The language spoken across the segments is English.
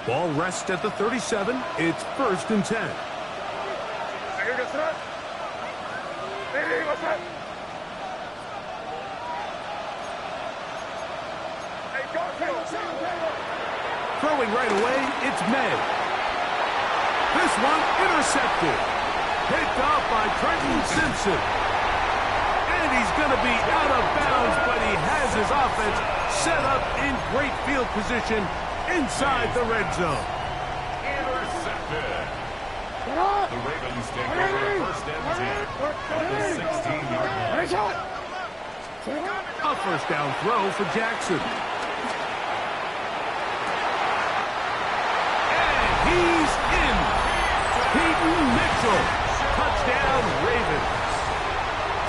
Ball rests at the 37. It's 1st and 10. Throwing right away, it's May. This one intercepted. Picked off by Trenton Simpson. And he's going to be out of bounds, but he has his offense set up in great field position inside the red zone. Intercepted. The Ravens take over 1st and 10 at the 16-yard line. A 1st down throw for Jackson. And he's in. Peyton Mitchell. Touchdown, Ravens.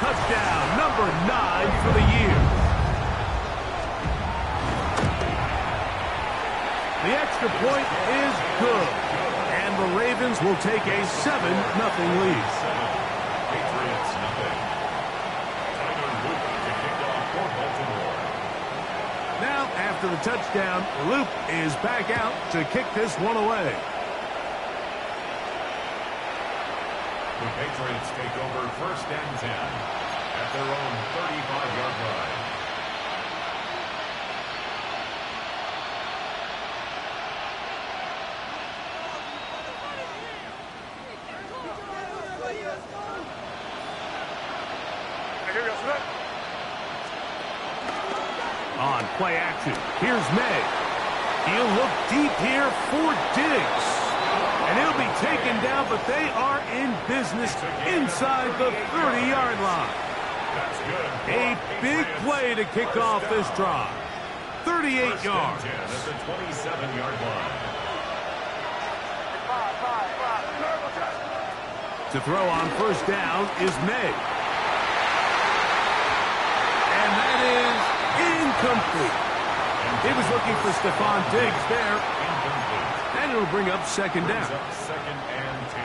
Touchdown number 9 for the year. The extra point is good. And the Ravens will take a 7-0 lead. Patriots nothing. Now, after the touchdown, Luke is back out to kick this one away. The Patriots take over 1st and 10 at their own 35-yard line. On play action, here's May. He'll look deep here for Diggs. And he'll be taken down, but they are in business inside the 30-yard line. A big play to kick off this drive. 38 yards. At the 27-yard line. To throw on 1st down is May. And that is incomplete. He was looking for Stephon Diggs there. And it'll bring up 2nd down. 2nd and 10.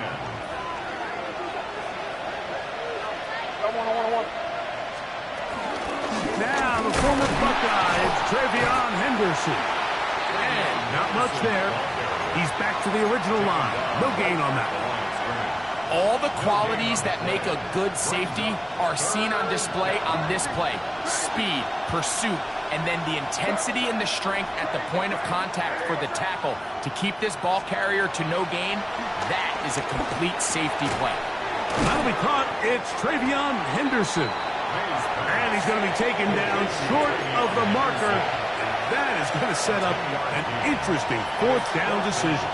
Now the former Buckeye, it's Travion Henderson. And not much there. He's back to the original line. No gain on that one. All the qualities that make a good safety are seen on display on this play. Speed, pursuit, and then the intensity and the strength at the point of contact for the tackle to keep this ball carrier to no gain. That is a complete safety play. That'll be caught. It's Travion Henderson. And he's going to be taken down short of the marker. And that is going to set up an interesting 4th down decision.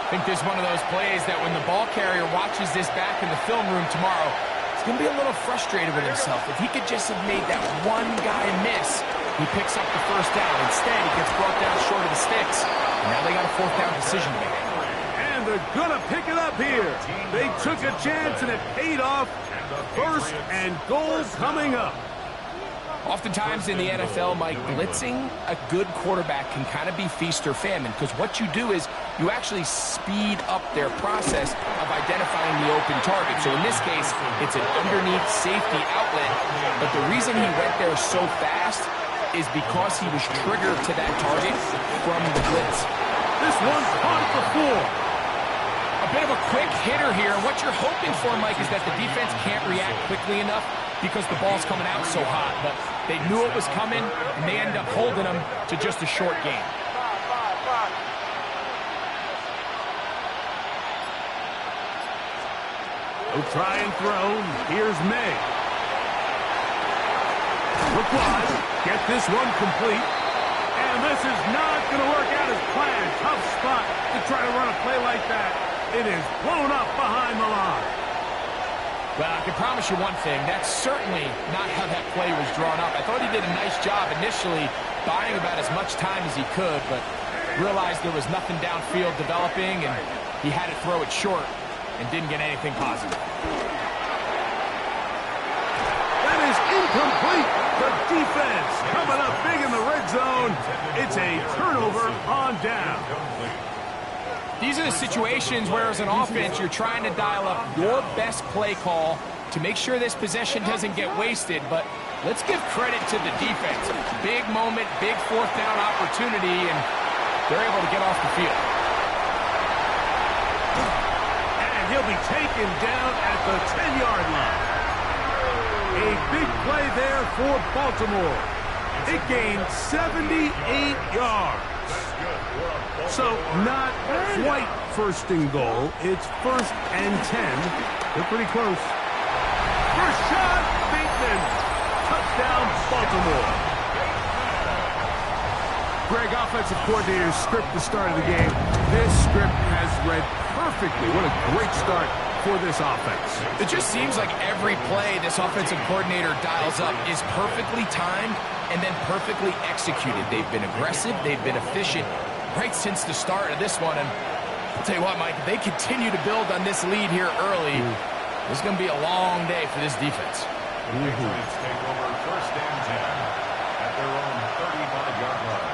I think this is one of those plays that when the ball carrier watches this back in the film room tomorrow, he's going to be a little frustrated with himself. If he could just have made that one guy miss, he picks up the 1st down. Instead, he gets brought down short of the sticks. And now they got a 4th down decision to make. And they're going to pick it up here. They took a chance, and it paid off. 1st and goal coming up. Oftentimes in the NFL, Mike, blitzing a good quarterback can kind of be feast or famine, because what you do is you actually speed up their process of identifying the open target. So in this case, it's an underneath safety outlet, but the reason he went there so fast is because he was triggered to that target from the blitz. This one's caught before. A bit of a quick hitter here. What you're hoping for, Mike, is that the defense can't react quickly enough because the ball's coming out so hot, but they knew it was coming, and they end up holding them to just a short game. He'll try and throw. Here's May. Look wide. Get this one complete. And this is not going to work out as planned. Tough spot to try to run a play like that. It is blown up behind the line. Well, I can promise you one thing. That's certainly not how that play was drawn up. I thought he did a nice job initially buying about as much time as he could, but realized there was nothing downfield developing, and he had to throw it short and didn't get anything positive. That is incomplete. The defense coming up big in the red zone. It's a turnover on down. These are the situations where, as an offense, you're trying to dial up your best play call to make sure this possession doesn't get wasted. But let's give credit to the defense. Big moment, big 4th down opportunity, and they're able to get off the field. And he'll be taken down at the 10-yard line. A big play there for Baltimore. It gained 78 yards. So not quite first and goal. It's 1st and 10. They're pretty close. First shot, Bateman. Touchdown, Baltimore. Greg, offensive coordinator's script the start of the game. This script has read perfectly. What a great start for this offense. It just seems like every play this offensive coordinator dials up is perfectly timed and then perfectly executed. They've been aggressive. They've been efficient right since the start of this one. And I'll tell you what, Mike, if they continue to build on this lead here early, this is going to be a long day for this defense. Patriots take over 1st and 10 at their own 35-yard line.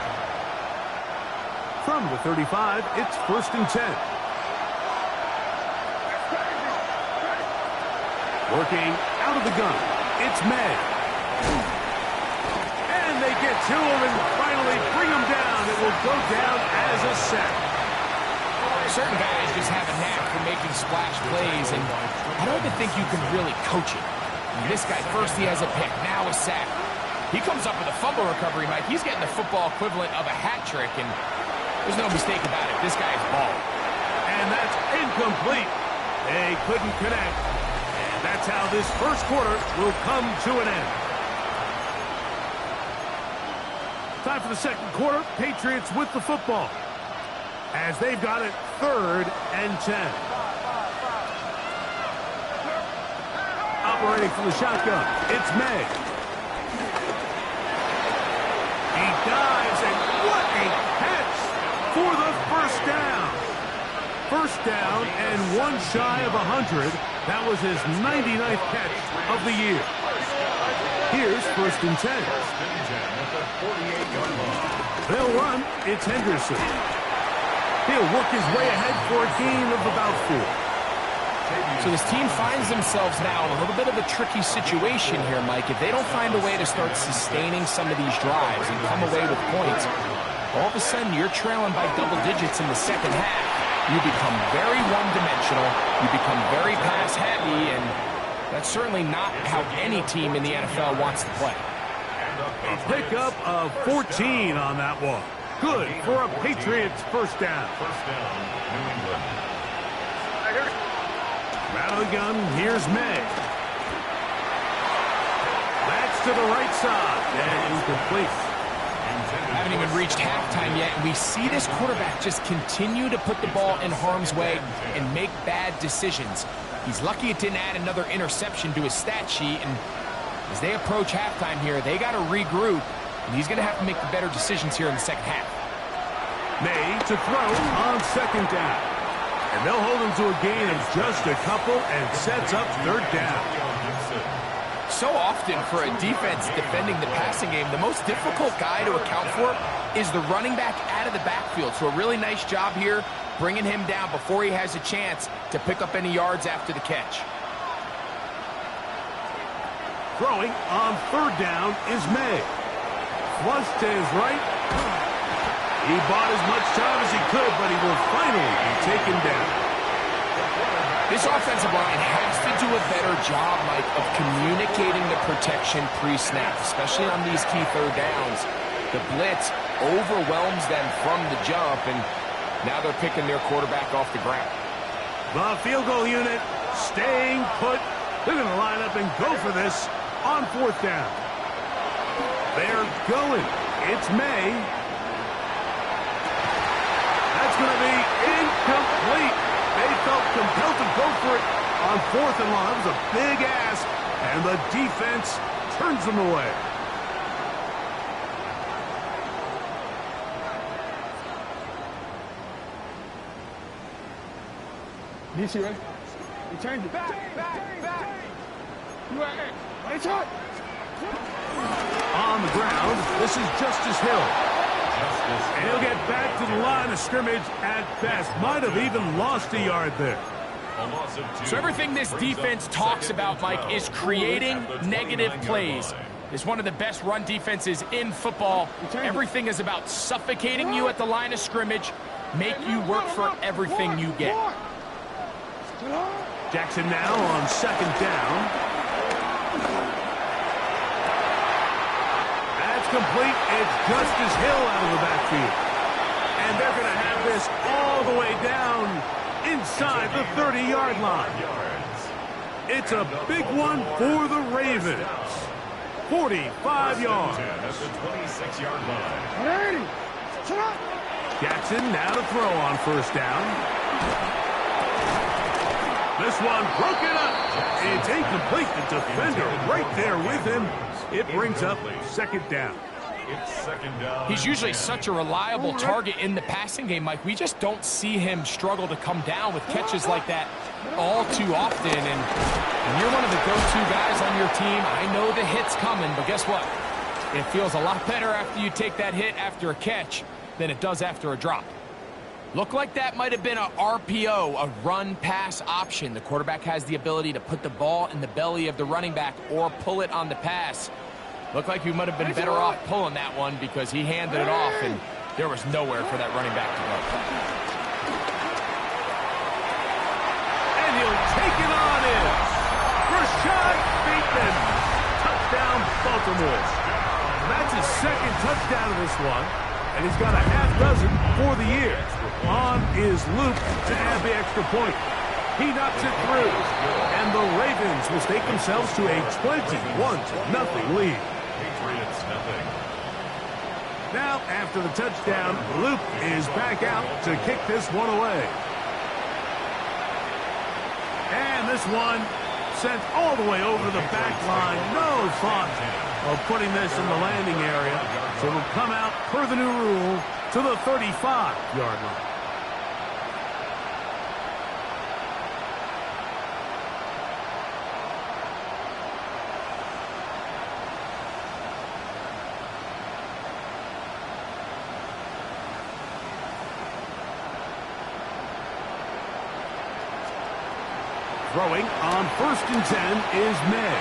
From the 35, it's 1st and 10. Working out of the gun, it's May. And they get to him and finally bring him down. It will go down as a sack. Certain guys just have a knack for making splash plays, and I don't even think you can really coach it. I mean, this guy, first he has a pick, now a sack. He comes up with a fumble recovery, Mike. He's getting the football equivalent of a hat trick, and there's no mistake about it. This guy is balling. And that's incomplete. They couldn't connect. And that's how this first quarter will come to an end. Time for the second quarter. Patriots with the football, as they've got it 3rd and 10. Operating from the shotgun, it's May. He dives, and what a catch for the first down. First down and one shy of 100. That was his 99th catch of the year. Here's 1st and 10. 1st and 10 at the 48-yard line. They'll run. It's Henderson. He'll work his way ahead for a gain of about 4. So this team finds themselves now in a little bit of a tricky situation here, Mike. If they don't find a way to start sustaining some of these drives and come away with points, all of a sudden you're trailing by double digits in the second half. You become very one-dimensional. You become very pass-heavy, and that's certainly not how any team in the NFL wants to play. A pickup of 14 on that one. Good for a Patriots first down. First down, New England. Out of the gun, here's May. That's to the right side, and incomplete. Haven't even reached halftime yet, and we see this quarterback just continue to put the ball in harm's way and make bad decisions. He's lucky it didn't add another interception to his stat sheet, and as they approach halftime here, they got to regroup, and he's going to have to make the better decisions here in the second half. May to throw on 2nd down. And they'll hold him to a gain of just a couple and sets up 3rd down. So often for a defense defending the passing game, the most difficult guy to account for is the running back out of the backfield. So a really nice job here bringing him down before he has a chance to pick up any yards after the catch. Throwing on 3rd down is May. Flush to his right. He bought as much time as he could, but he will finally be taken down. This offensive line has to do a better job, Mike, of communicating the protection pre-snap, especially on these key 3rd downs. The blitz overwhelms them from the jump, and now they're picking their quarterback off the ground. The field goal unit staying put. They're going to line up and go for this on 4th down. They're going. It's May. That's going to be incomplete. They felt compelled to go for it on 4th and long. That was a big ask, and the defense turns them away. This way. Return it. Back. You are it. It's hot. On the ground, this is Justice Hill. And he'll get back to the line of scrimmage at best. Might have even lost a yard there. So everything this defense talks about, Mike, is creating negative plays. is one of the best run defenses in football. Everything is about suffocating you at the line of scrimmage, make you work for everything you get. Jackson now on second down. That's complete. It's Justice Hill out of the backfield. And they're going to have this all the way down inside the 30-yard line. It's a big one for the Ravens. 45 yards. At the 26-yard line. Jackson now to throw on first down. This one broken up. It's incomplete. The defender right there with him. It brings up second down. It's second down. He's usually such a reliable target in the passing game, Mike. We just don't see him struggle to come down with catches like that all too often. And you're one of the go-to guys on your team. I know the hit's coming, but guess what? It feels a lot better after you take that hit after a catch than it does after a drop. Looked like that might have been a RPO, a run-pass option. The quarterback has the ability to put the ball in the belly of the running back or pull it on the pass. Looked like he might have been better off pulling that one because he handed it off, and there was nowhere for that running back to go. And he'll take it on in. Rashad Bateman. Touchdown, Baltimore. That's his second touchdown of this one, and he's got a half dozen for the year. On is Luke to add the extra point. He knocks it through, and the Ravens will take themselves to a 21-0 lead. Patriots nothing. Now, after the touchdown, Luke is back out to kick this one away. And this one sent all the way over the back line. No thought of putting this in the landing area. So it'll come out, per the new rule, to the 35-yard line. Throwing on first and 10 is May.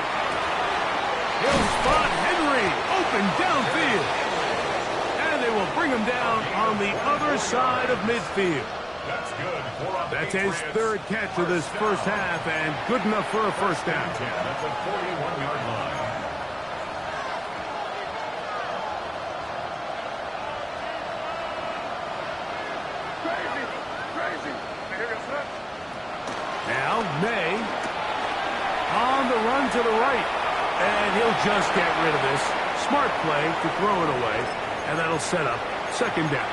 He'll spot Henry open downfield. And they will bring him down on the other side of midfield. That's good. That's his third catch of this first half, and good enough for a first down. That's a 41-yard line. Now, May on the run to the right. And he'll just get rid of this. Smart play to throw it away. And that'll set up second down.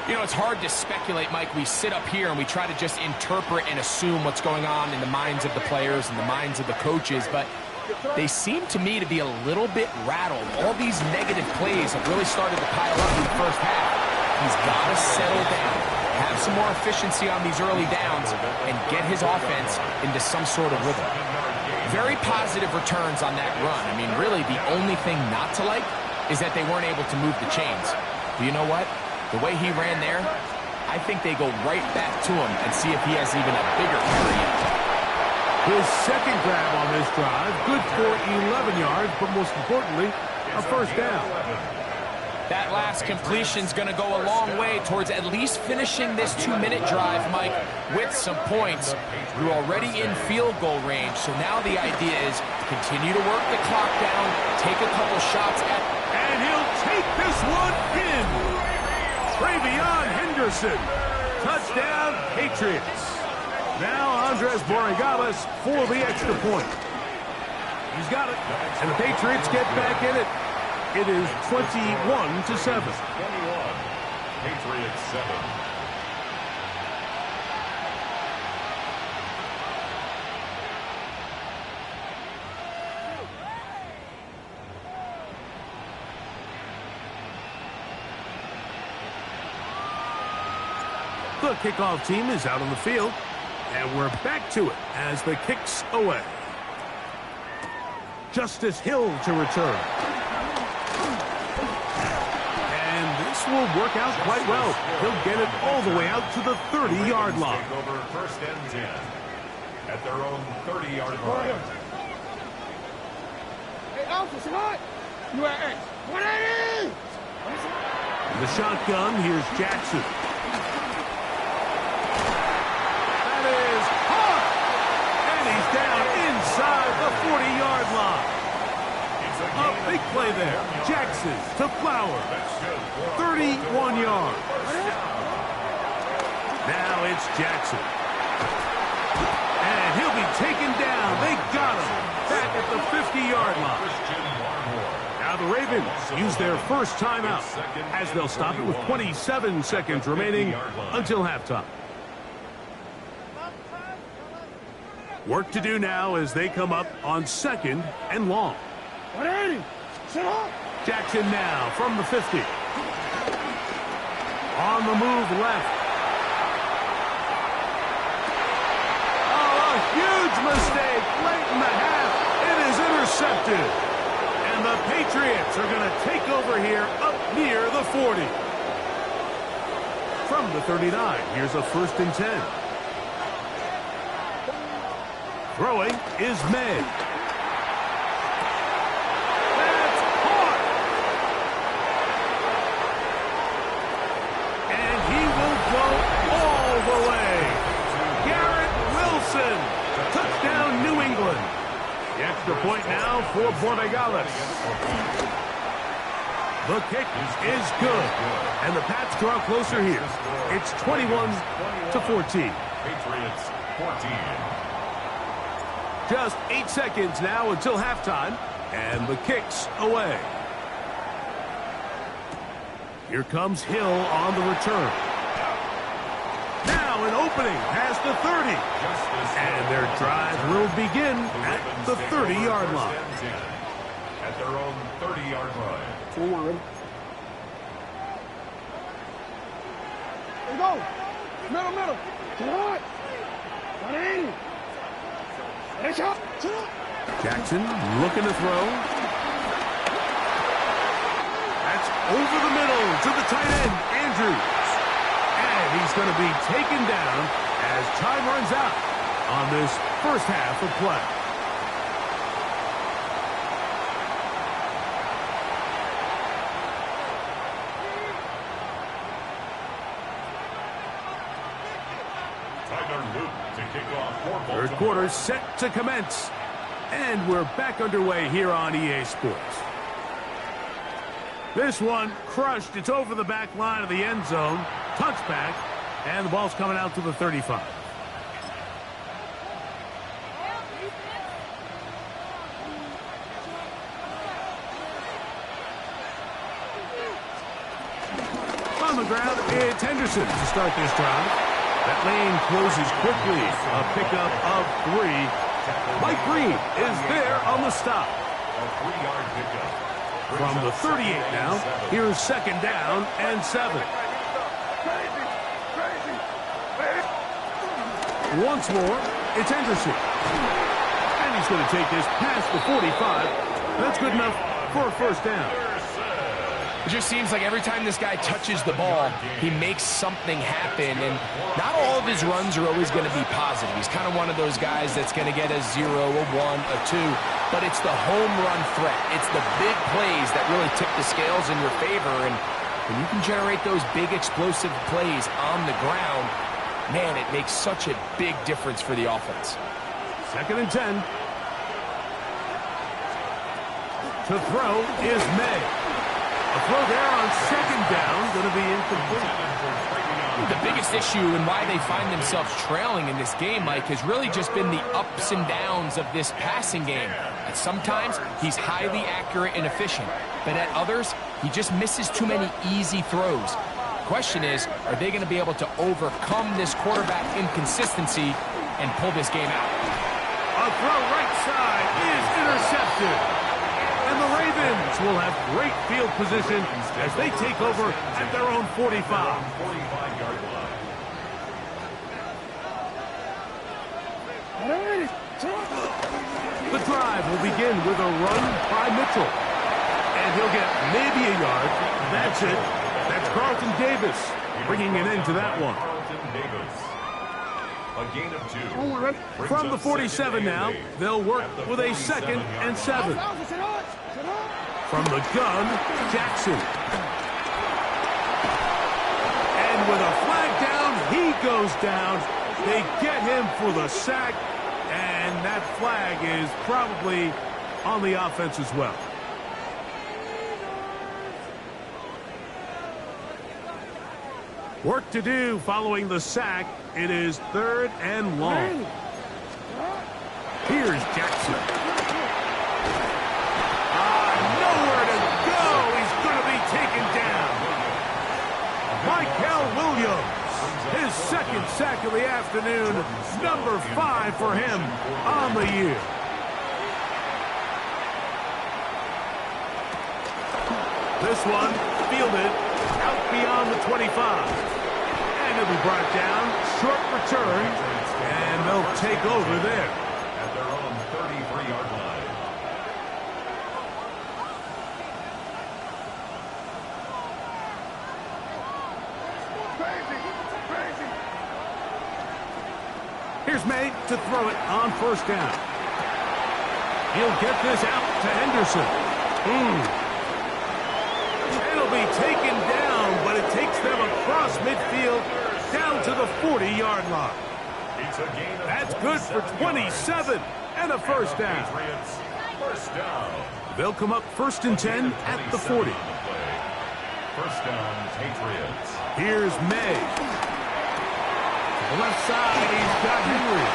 You know, it's hard to speculate, Mike. We sit up here and we try to just interpret and assume what's going on in the minds of the players and the minds of the coaches. But they seem to me to be a little bit rattled. All these negative plays have really started to pile up in the first half. He's got to settle down, have some more efficiency on these early downs, and get his offense into some sort of rhythm. Very positive returns on that run. I mean, really, the only thing not to like is that they weren't able to move the chains. But you know what? The way he ran there, I think they go right back to him and see if he has even a bigger carry yet. His second grab on this drive, good for 11 yards, but most importantly, a first down. That last completion's going to go a long way towards at least finishing this 2-minute drive, Mike, with some points. You're already in field goal range, so now the idea is to continue to work the clock down, take a couple shots at... And he'll take this one in. Travion Henderson. Touchdown, Patriots. Now Andres Borregales for the extra point. He's got it, and the Patriots get back in it. It is 21-7. 21. Patriots 7. The kickoff team is out on the field, and we're back to it as the kick's away. Justice Hill to return. And this will work out quite well. He'll get it all the way out to the 30-yard line. Take over first and 10 at their own 30-yard line. You are X. 180! The shotgun, here's Jackson. That is hard! And he's down inside the 40-yard line. A big play there. Jackson to Flowers. 31 yards. Now it's Jackson. And he'll be taken down. They got him back at the 50-yard line. Now the Ravens use their first timeout as they'll stop it with 27 seconds remaining until halftime. Work to do now as they come up on 2nd and long. 180! Sit up! Jackson now from the 50. On the move left. Oh, a huge mistake late in the half. It is intercepted. And the Patriots are going to take over here up near the 40. From the 39, here's a 1st and 10. Throwing is May. That's hard. And he will go all the way. Garrett Wilson. Touchdown, New England. The extra point now for Borregales. The kick is good. And the Pats draw closer here. It's 21-14. Patriots 14. Just 8 seconds now until halftime. And the kick's away. Here comes Hill on the return. Now an opening past the 30. And their drive will begin at the 30-yard line. At their own 30-yard line. Forward. Let's go. Middle. Sit up. 180. Sit up. Jackson looking to throw. That's over the middle to the tight end, Andrews. And he's going to be taken down as time runs out on this first half of play. Third quarter set to commence. And we're back underway here on EA Sports. This one crushed. It's over the back line of the end zone. Touchback. And the ball's coming out to the 35. On the ground, it's Henderson to start this drive. That lane closes quickly. A pickup of 3. Mike Green is there on the stop. A 3-yard pickup. From the 38 now, here's 2nd down and 7. Once more, it's Henderson. And he's going to take this past the 45. That's good enough for a 1st down. It just seems like every time this guy touches the ball, he makes something happen, and not all of his runs are always going to be positive. He's kind of one of those guys that's going to get a 0, a 1, a 2, but it's the home run threat. It's the big plays that really tip the scales in your favor, and when you can generate those big explosive plays on the ground, man, it makes such a big difference for the offense. 2nd and 10. To throw is May. A throw there on 2nd down, going to be incomplete. The biggest issue and why they find themselves trailing in this game, Mike, has really just been the ups and downs of this passing game. At sometimes, he's highly accurate and efficient, but at others, he just misses too many easy throws. The question is, are they going to be able to overcome this quarterback inconsistency and pull this game out? A throw right side is intercepted. And the Ravens will have great field position as they take over at their own 45. 45-yard line. The drive will begin with a run by Mitchell. And he'll get maybe a yard. That's it. That's Carlton Davis bringing it into that one. A gain of 2. From the 47 now, they'll work with a 2nd and 7. From the gun, Jackson. And with a flag down, he goes down. They get him for the sack, and that flag is probably on the offense as well. Work to do following the sack. It is 3rd and long. Here's Jackson. Nowhere to go. He's going to be taken down. Michael Williams, his 2nd sack of the afternoon, number 5 for him on the year. This one fielded out beyond the 25. And it'll be brought down, short return, and they'll take over there. At their own 33-yard line. Here's May to throw it on 1st down. He'll get this out to Henderson. It'll be taken down, but it takes them across midfield down to the 40-yard line. That's good for 27 and a 1st down. First down. They'll come up 1st and 10 at the 40. First down, Patriots. Here's May. To the left side, he's got Henry.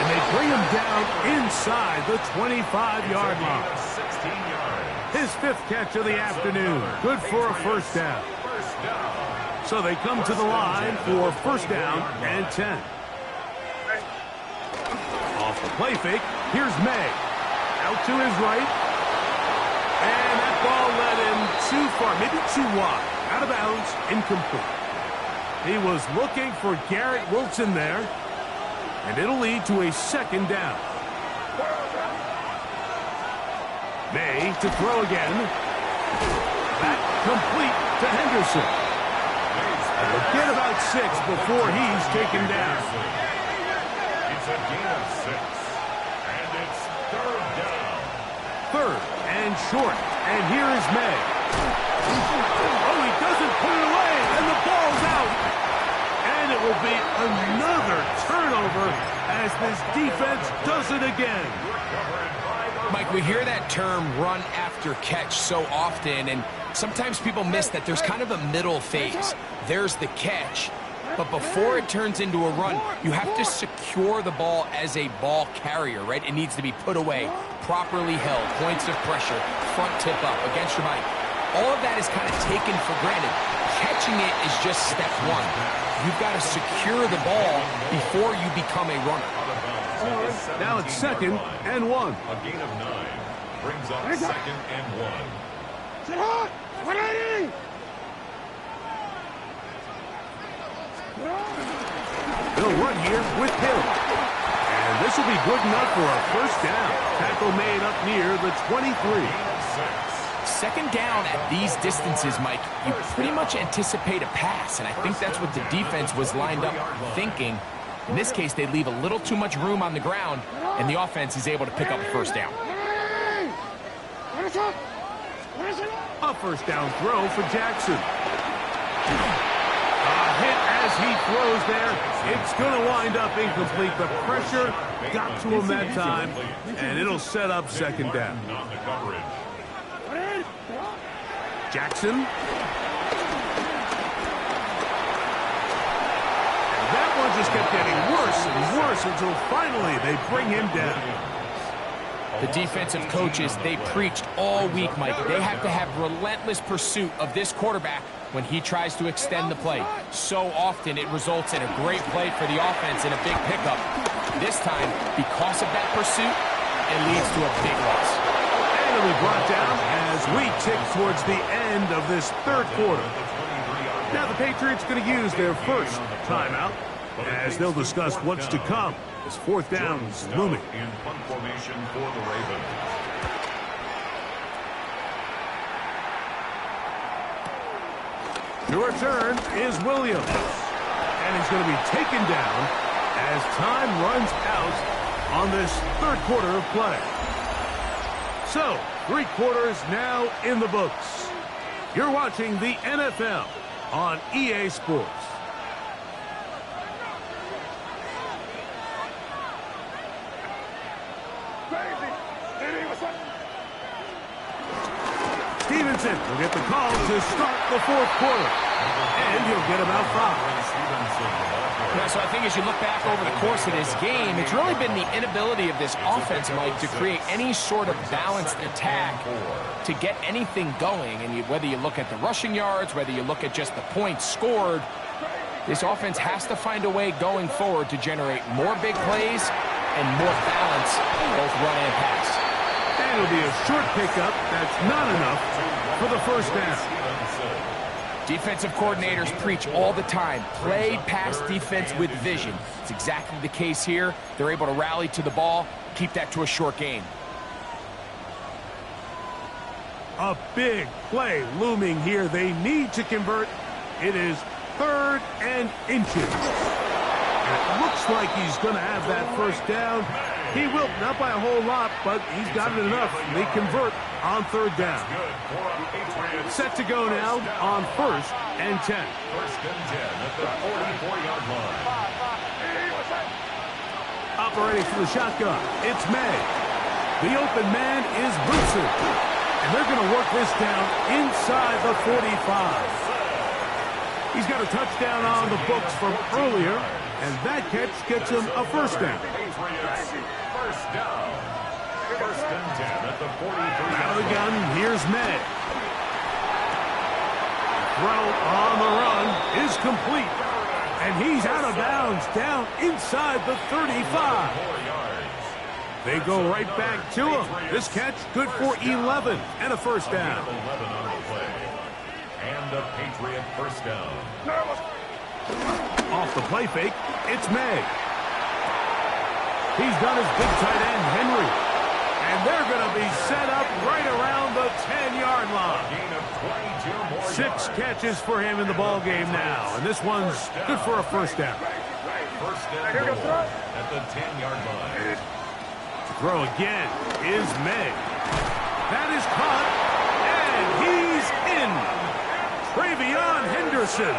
And they bring him down inside the 25-yard line. 16 yards. His 5th catch of the afternoon. Good for a 1st down. First down. So they come to the line for 1st down and 10. Off the play fake, here's May. Out to his right. And that ball led him too far, maybe too wide. Out of bounds, incomplete. He was looking for Garrett Wilson there. And it'll lead to a 2nd down. May to throw again. That complete to Henderson. They'll get about 6 before he's taken down. It's a gain of 6. And it's 3rd down. 3rd and short. And here is May. Oh, he doesn't put it away, and the ball's out. And it will be another turnover as this defense does it again. Mike, we hear that term run after catch so often, and sometimes people miss that there's kind of a middle phase. There's the catch, but before it turns into a run, you have to secure the ball as a ball carrier, right? It needs to be put away, properly held, points of pressure, front tip up, against your body. All of that is kind of taken for granted. Catching it is just step 1. You've got to secure the ball before you become a runner. Now it's 2nd and 1. A gain of 9 brings up 2nd and 1. They'll run here with Hill. And this will be good enough for a 1st down. Tackle made up near the 23. 2nd down at these distances, Mike, you pretty much anticipate a pass, and I think that's what the defense was lined up thinking. In this case, they leave a little too much room on the ground, and the offense is able to pick up a 1st down. A 1st down throw for Jackson. A hit as he throws there. It's going to wind up incomplete. The pressure got to him that time, and it'll set up 2nd down. Not the coverage. Jackson. And that one just kept getting worse and worse until finally they bring him down. The defensive coaches, they preached all week, Mike. They have to have relentless pursuit of this quarterback when he tries to extend the play. So often it results in a great play for the offense and a big pickup. This time, because of that pursuit, it leads to a big loss. And it'll be brought down as we tick towards the end of this 3rd quarter. Now the Patriots going to use their 1st timeout as they'll discuss what's to come as 4th down is looming. In punt formation for the Ravens. The return is Williams. And he's going to be taken down as time runs out on this third quarter of play. So, 3 quarters now in the books. You're watching the NFL on EA Sports. Stevenson will get the call to start the fourth quarter. And he'll get about 5. Yeah, so I think as you look back over the course of this game, it's really been the inability of this offense, Mike, to create any sort of balanced attack to get anything going. And whether you look at the rushing yards, whether you look at just the points scored, this offense has to find a way going forward to generate more big plays and more balance, both run and pass. And it'll be a short pickup. That's not enough for the first down. Defensive coordinators preach all the time, play pass defense with vision. It's exactly the case here. They're able to rally to the ball, keep that to a short game. A big play looming here. They need to convert. It is 3rd and inches. And it looks like he's going to have that first down. He will, not by a whole lot, but he's got it enough. They convert on 3rd down. Set to go now on 1st and 10. 1st and 10 at the 44-yard line. Operating from the shotgun, it's May. The open man is Wilson. And they're going to work this down inside the 45. He's got a touchdown on the books from earlier, and that catch gets him a first down. First down. 1st and 10 at the 43. Out of the gun, here's May. Throw on the run is complete. And he's out of bounds down inside the 35. They go right back to him. This catch good for 11 and a first down. 11 on the play. And a Patriot first down. Off the play fake, it's May. He's done his big tight end, Henry. And they're going to be set up right around the 10-yard line. Gain of 22 more 6 catches for him in the ball game now. And this one's good for a first down. First and goal at the 10-yard line. Throw again is May. That is caught. And he's in. Travion Henderson.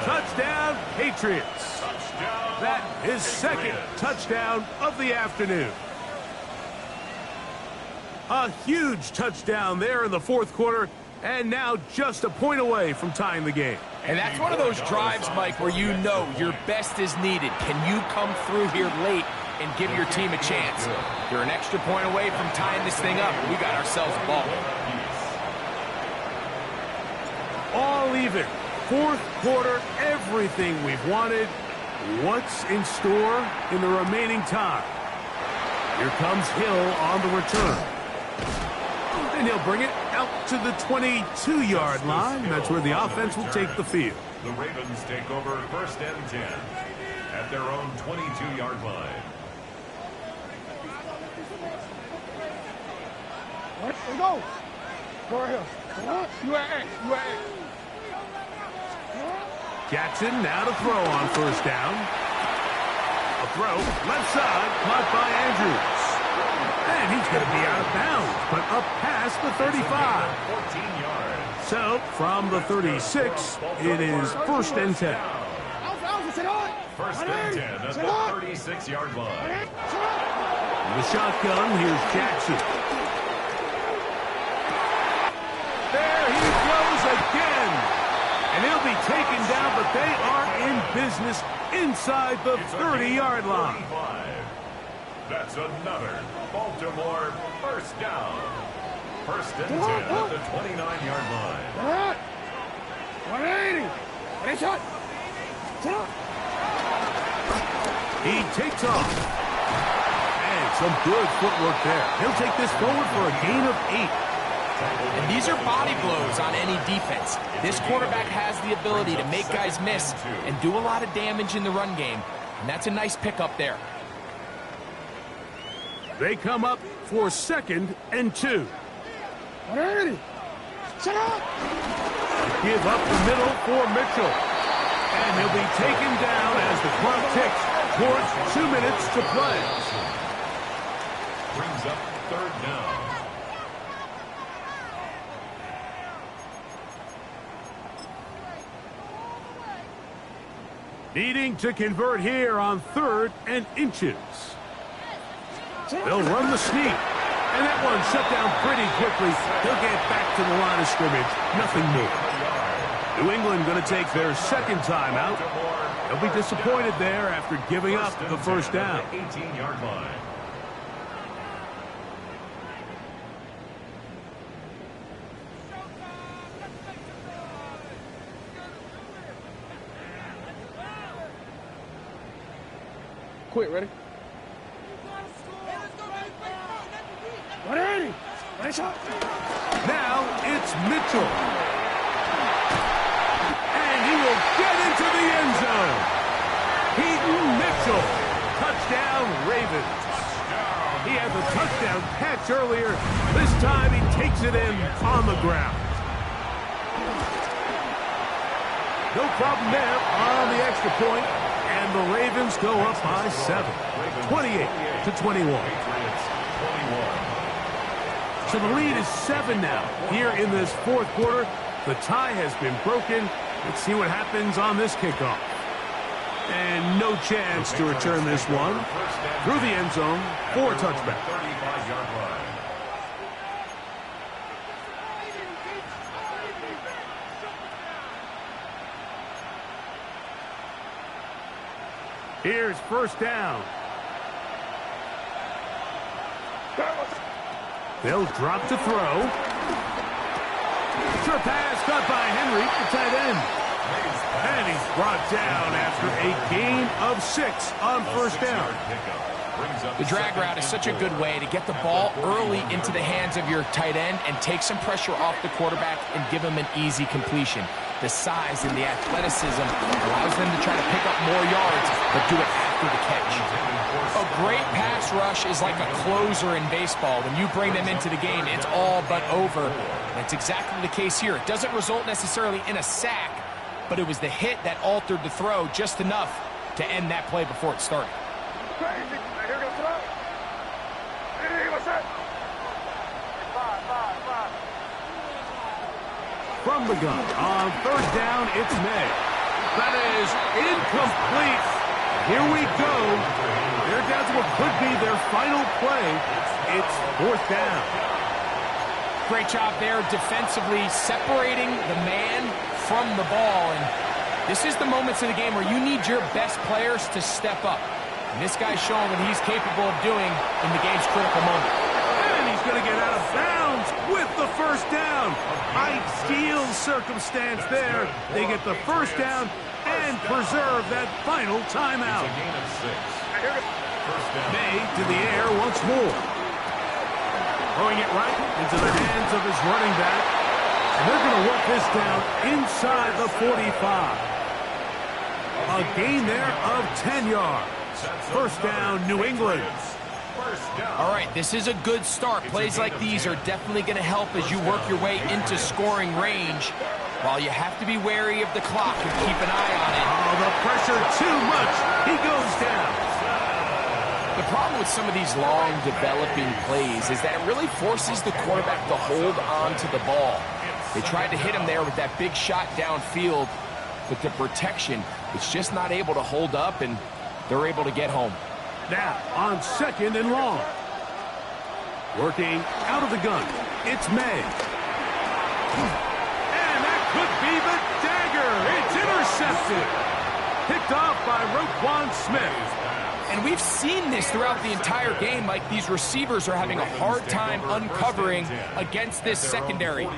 Touchdown, Patriots. That is 2nd touchdown of the afternoon. A huge touchdown there in the 4th quarter, and now just a point away from tying the game. And that's one of those drives, Mike, where you know your best is needed. Can you come through here late and give your team a chance? You're an extra point away from tying this thing up. We got ourselves a ball. All even. 4th quarter, everything we've wanted. What's in store in the remaining time? Here comes Hill on the return. And he'll bring it out to the 22-yard line. That's where the offense will take the field. The Ravens take over 1st and 10 at their own 22-yard line. Let's go. Go ahead. You are X. Jackson now to throw on 1st down. A throw, left side, caught by Andrews. And he's going to be out of bounds, but up past the 35. 14 yards. So, from the 36, it is 1st and 10. 1st and 10 at the 36-yard line. In the shotgun, here's Jackson. There he goes again. And he'll be taken down, but they are in business inside the 30-yard line. That's another Baltimore first down. 1st and 10 at the 29-yard line. 180. He takes off. And some good footwork there. He'll take this forward for a gain of 8. And these are body blows on any defense. This quarterback has the ability to make guys miss and do a lot of damage in the run game. And that's a nice pickup there. They come up for 2nd and 2. 180. Shut up. Give up the middle for Mitchell. And he'll be taken down as the clock ticks court, 2 minutes to play. Brings up third down. Needing to convert here on 3rd and inches. They'll run the sneak. And that one shut down pretty quickly. They'll get back to the line of scrimmage. Nothing more. New England going to take their second timeout. They'll be disappointed there after giving up the first down. 18-yard line. Quick, ready? Now it's Mitchell. And he will get into the end zone. Keaton Mitchell. Touchdown, Ravens. He had the touchdown catch earlier. This time he takes it in on the ground. No problem there on the extra point. And the Ravens go up by 7. 28-21. So the lead is 7 now. Here in this fourth quarter, the tie has been broken. Let's see what happens on this kickoff. And no chance to return this one. Through the end zone for a touchback. 35-yard line. Here's first down. They'll drop to throw. Short pass caught by Henry, the tight end. And he's brought down after a gain of 6 on first down. The drag route is such a good way to get the ball early into the hands of your tight end and take some pressure off the quarterback and give him an easy completion. The size and the athleticism allows them to try to pick up more yards, but do it after the catch. A great pass rush is like a closer in baseball. When you bring them into the game, it's all but over. That's exactly the case here. It doesn't result necessarily in a sack, but it was the hit that altered the throw just enough to end that play before it started. From the gun, on third down, it's May. That is incomplete. Here we go. They're down to what could be their final play. It's fourth down. Great job there defensively, separating the man from the ball. And this is the moments of the game where you need your best players to step up. And this guy's showing what he's capable of doing in the game's critical moment. And he's going to get out of bounds with the first down. Ideal circumstance there. They get the first down and preserve that final timeout. It's a gain of 6. First down. May to the air once more. Throwing it right into the hands of his running back. And they're going to work this down inside the 45. A gain there of 10 yards. First down, New England. All right, this is a good start. Plays like these are definitely going to help as you work your way into scoring range. While you have to be wary of the clock and keep an eye on it. Oh, the pressure too much. He goes down. The problem with some of these long developing plays is that it really forces the quarterback to hold on to the ball. They tried to hit him there with that big shot downfield, but the protection, it's just not able to hold up, and they're able to get home. Now on second and long. Working out of the gun. It's May. And that could be the dagger. It's intercepted. Picked off by Roquan Smith. And we've seen this throughout the entire game. Like, these receivers are having a hard time uncovering against this secondary.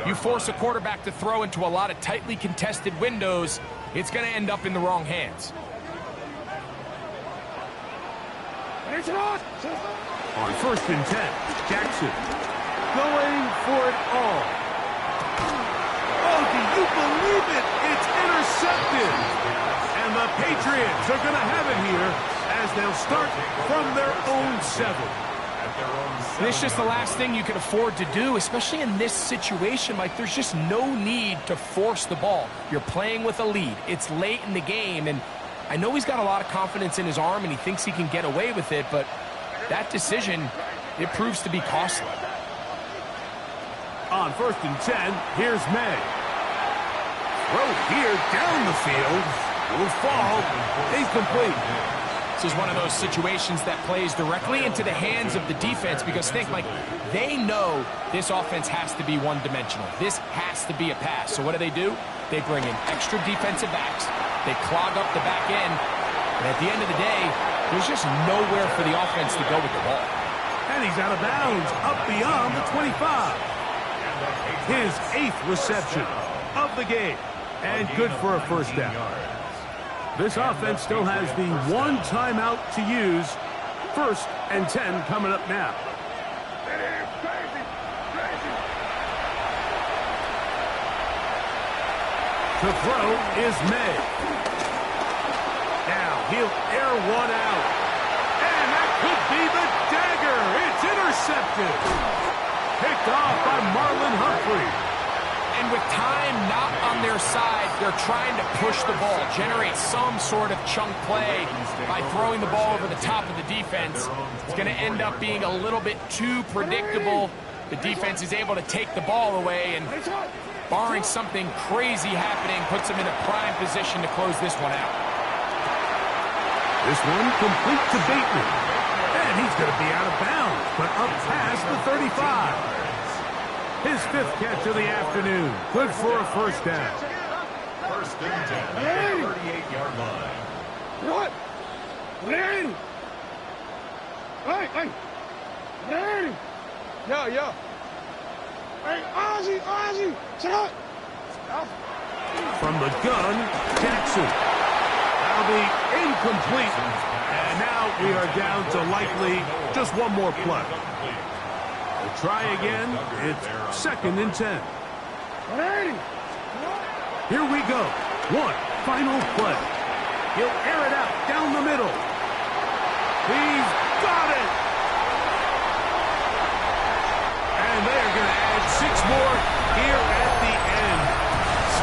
You force a quarterback to throw into a lot of tightly contested windows, it's going to end up in the wrong hands. On first and 10, Jackson going for it all. Oh, do you believe it? It's intercepted. And the Patriots are going to have it here as they'll start from their own 7. And it's just the last thing you can afford to do, especially in this situation. Like, there's just no need to force the ball. You're playing with a lead. It's late in the game, and I know he's got a lot of confidence in his arm and he thinks he can get away with it, but that decision, it proves to be costly. On 1st and 10, here's May. Throw here down the field. Will fall. Incomplete. This is one of those situations that plays directly into the hands of the defense because think, Mike, they know this offense has to be one-dimensional. This has to be a pass. So what do? They bring in extra defensive backs. They clog up the back end. And at the end of the day, there's just nowhere for the offense to go with the ball. And he's out of bounds, up beyond the 25. His 8th reception of the game. And good for a first down. This offense still has the 1 timeout to use. 1st and 10 coming up now. To throw is May. Now he'll air one out. And that could be the dagger. It's intercepted. Picked off by Marlon Humphrey. And with time not on their side, they're trying to push the ball, generate some sort of chunk play by throwing the ball over the top of the defense. It's going to end up being a little bit too predictable. The defense is able to take the ball away, and barring something crazy happening, puts them in a prime position to close this one out. This one complete to Bateman. And he's going to be out of bounds, but up past the 35. His 5th catch of the afternoon. Good for a first down. 1st and 10, 38-yard line. What? Larry! Hey! Larry! Yo! Hey, Ozzy! Shut up! From the gun, Jackson. That'll be incomplete. And now we are down to likely just one more play. We'll try again. It's 2nd and 10. Here we go. One final play. He'll air it out down the middle. He's got it. And they're going to add 6 more here at the end.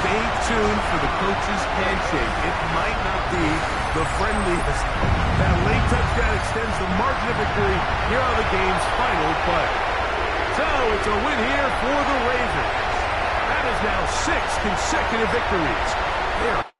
Stay tuned for the coach's handshake. It might not be the friendliest. That late touchdown extends the margin of victory here on the game's final play. So it's a win here for the Ravens. That is now 6 consecutive victories. They're